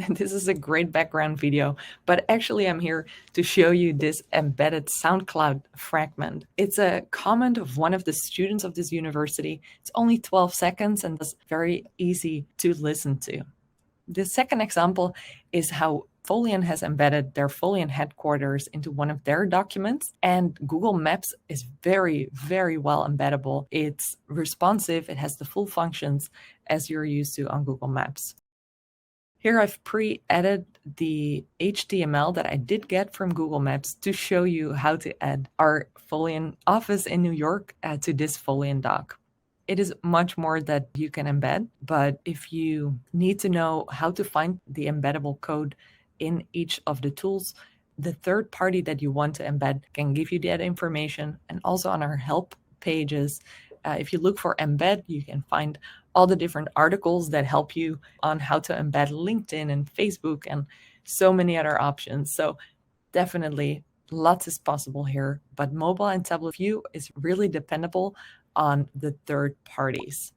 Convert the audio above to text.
This is a great background video, but actually I'm here to show you this embedded SoundCloud fragment. It's a comment of one of the students of this university. It's only 12 seconds and it's very easy to listen to. The second example is how Foleon has embedded their Foleon headquarters into one of their documents, and Google Maps is very, very well embeddable. It's responsive, it has the full functions as you're used to on Google Maps. Here I've pre-added the HTML that I did get from Google Maps to show you how to add our Foleon office in New York to this Foleon doc. It is much more that you can embed, but if you need to know how to find the embeddable code in each of the tools, the third party that you want to embed can give you that information. And also on our help pages, if you look for embed, you can find all the different articles that help you on how to embed LinkedIn and Facebook and so many other options. So definitely lots is possible here, but mobile and tablet view is really dependable on the third parties.